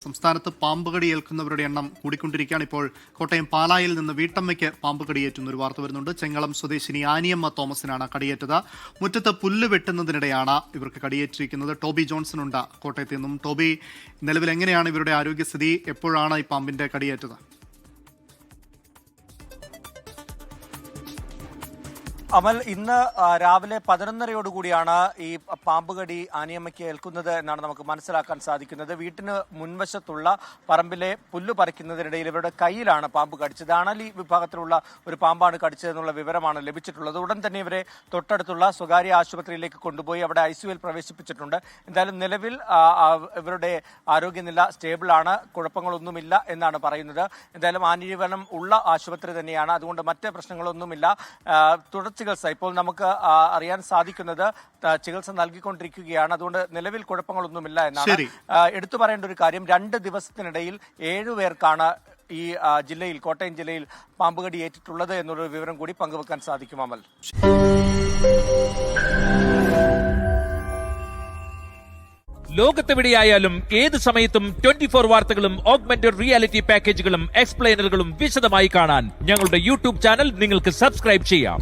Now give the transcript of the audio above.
സംസ്ഥാനത്ത് പാമ്പുകടി ഏൽക്കുന്നവരുടെ എണ്ണം കൂടിക്കൊണ്ടിരിക്കുകയാണ്. ഇപ്പോൾ കോട്ടയം പാലായിൽ നിന്ന് വീട്ടമ്മയ്ക്ക് പാമ്പ് കടിയേറ്റുന്ന ഒരു വാർത്ത വരുന്നുണ്ട്. ചെങ്ങളം സ്വദേശിനി ആനിയമ്മ തോമസിനാണ് കടിയേറ്റത്. മുറ്റത്ത് പുല്ല് വെട്ടുന്നതിനിടെയാണ് ഇവർക്ക് കടിയേറ്റിരിക്കുന്നത്. ടോബി ജോൺസൺ ഉണ്ട് കോട്ടയത്ത് നിന്നും. ടോബി, നിലവിൽ എങ്ങനെയാണ് ഇവരുടെ ആരോഗ്യസ്ഥിതി? എപ്പോഴാണ് ഈ പാമ്പിന്റെ കടിയേറ്റത്? അമൽ, ഇന്ന് രാവിലെ 11:30യോടുകൂടിയാണ് ഈ പാമ്പ് കടി ആനിയമ്മയ്ക്ക് ഏൽക്കുന്നത് എന്നാണ് നമുക്ക് മനസ്സിലാക്കാൻ സാധിക്കുന്നത്. വീട്ടിന് മുൻവശത്തുള്ള പറമ്പിലെ പുല്ല് പറിക്കുന്നതിനിടയിൽ ഇവരുടെ കയ്യിലാണ് പാമ്പ് കടിച്ചത്. അണലി വിഭാഗത്തിലുള്ള ഒരു പാമ്പാണ് കടിച്ചതെന്നുള്ള വിവരമാണ് ലഭിച്ചിട്ടുള്ളത്. ഉടൻ തന്നെ ഇവരെ തൊട്ടടുത്തുള്ള സ്വകാര്യ ആശുപത്രിയിലേക്ക് കൊണ്ടുപോയി അവിടെ ICUവിൽ പ്രവേശിപ്പിച്ചിട്ടുണ്ട്. എന്തായാലും നിലവിൽ ഇവരുടെ ആരോഗ്യനില സ്റ്റേബിളാണ്, കുഴപ്പങ്ങളൊന്നുമില്ല എന്നാണ് പറയുന്നത്. എന്തായാലും ആനീവനം ഉള്ള ആശുപത്രി തന്നെയാണ്, അതുകൊണ്ട് മറ്റ് പ്രശ്നങ്ങളൊന്നുമില്ല. തുടർ ചികിത്സ ഇപ്പോൾ നമുക്ക് അറിയാൻ സാധിക്കുന്നത് ചികിത്സ നൽകിക്കൊണ്ടിരിക്കുകയാണ്. അതുകൊണ്ട് നിലവിൽ കുഴപ്പങ്ങളൊന്നുമില്ല എന്നാണ്. എടുത്തു പറയേണ്ട ഒരു കാര്യം, 2 ദിവസത്തിനിടയിൽ 7 പേർക്കാണ് ഈ ജില്ലയിൽ, കോട്ടയം ജില്ലയിൽ പാമ്പുകടി ഏറ്റിട്ടുള്ളത് എന്നുള്ള വിവരം കൂടി പങ്കുവെക്കാൻ സാധിക്കും. അമൽ, ലോകത്തെവിടെയായാലും ഏത് സമയത്തും 24 വാർത്തകളും ഓഗ്മെന്റഡ് റിയാലിറ്റി പാക്കേജുകളും എക്സ്പ്ലെയിനറുകളും വിശദമായി കാണാൻ ഞങ്ങളുടെ YouTube ചാനൽ നിങ്ങൾക്ക് സബ്സ്ക്രൈബ് ചെയ്യാം.